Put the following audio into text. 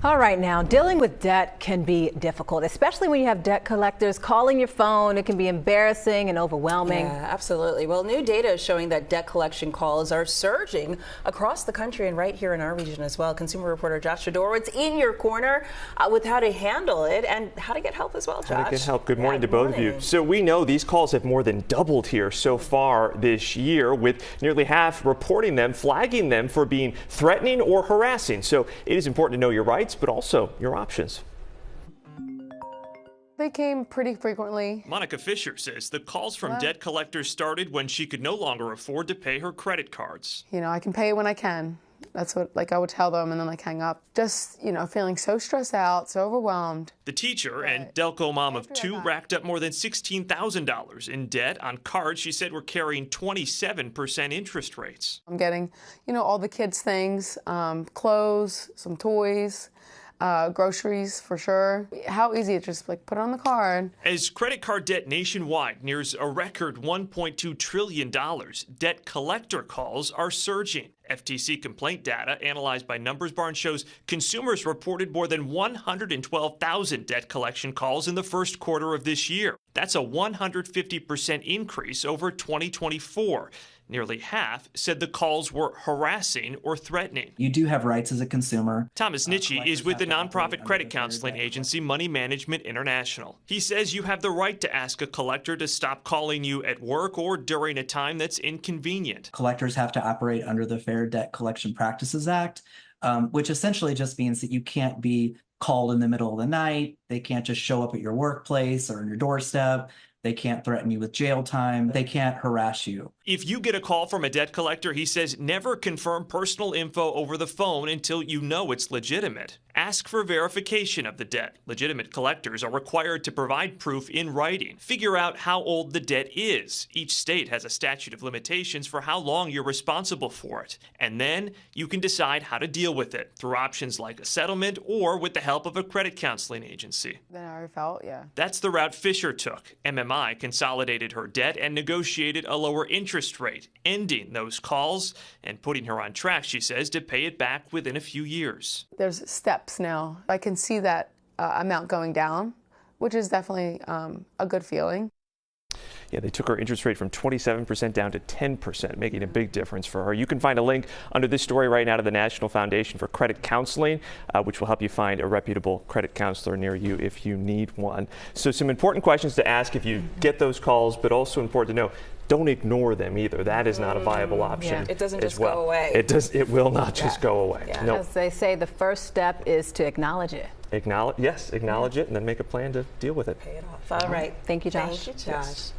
All right, now, dealing with debt can be difficult, especially when you have debt collectors calling your phone. It can be embarrassing and overwhelming. Yeah, absolutely. Well, new data is showing that debt collection calls are surging across the country and right here in our region as well. Consumer reporter Josh Sidorowicz in your corner with how to handle it and how to get help as well, Josh. How to get help. Good morning to both of you. So we know these calls have more than doubled here so far this year, with nearly half reporting them, flagging them for being threatening or harassing. So it is important to know your rights, but also your options. They came pretty frequently. Monica Fisher says the calls from debt collectors started when she could no longer afford to pay her credit cards. You know, I can pay when I can. That's what, I would tell them and then hang up. Just, feeling so stressed out, so overwhelmed. The teacher and Delco mom of two racked up more than $16,000 in debt on cards she said were carrying 27% interest rates. I'm getting, all the kids' things, clothes, some toys, groceries for sure. How easy it just put it on the card. As credit card debt nationwide nears a record $1.2 trillion, debt collector calls are surging. FTC complaint data analyzed by Numbers Barn shows consumers reported more than 112,000 debt collection calls in the first quarter of this year. That's a 150% increase over 2024. Nearly half said the calls were harassing or threatening. You do have rights as a consumer. Thomas Nitschke is with the nonprofit credit counseling agency Money Management International. He says you have the right to ask a collector to stop calling you at work or during a time that's inconvenient. Collectors have to operate under the Fair Debt Collection Practices Act, which essentially just means that you can't be called in the middle of the night. They can't just show up at your workplace or on your doorstep. They can't threaten you with jail time. They can't harass you. If you get a call from a debt collector, he says never confirm personal info over the phone until you know it's legitimate. Ask for verification of the debt. Legitimate collectors are required to provide proof in writing. Figure out how old the debt is. Each state has a statute of limitations for how long you're responsible for it. And then you can decide how to deal with it through options like a settlement or with the help of a credit counseling agency. Then I felt, That's the route Fisher took. MMI consolidated her debt and negotiated a lower interest rate, ending those calls and putting her on track, she says, to pay it back within a few years. There's steps now. I can see that amount going down, which is definitely a good feeling. Yeah, they took her interest rate from 27% down to 10%, making a big difference for her. You can find a link under this story right now to the National Foundation for Credit Counseling, which will help you find a reputable credit counselor near you if you need one. So some important questions to ask if you get those calls, but also important to know, don't ignore them either. That is not a viable option. It doesn't just go away. It will not just go away. No. As they say, the first step is to acknowledge it. Acknowledge it, and then make a plan to deal with it. Pay it off. All right. Thank you, Josh. Thank you, Josh.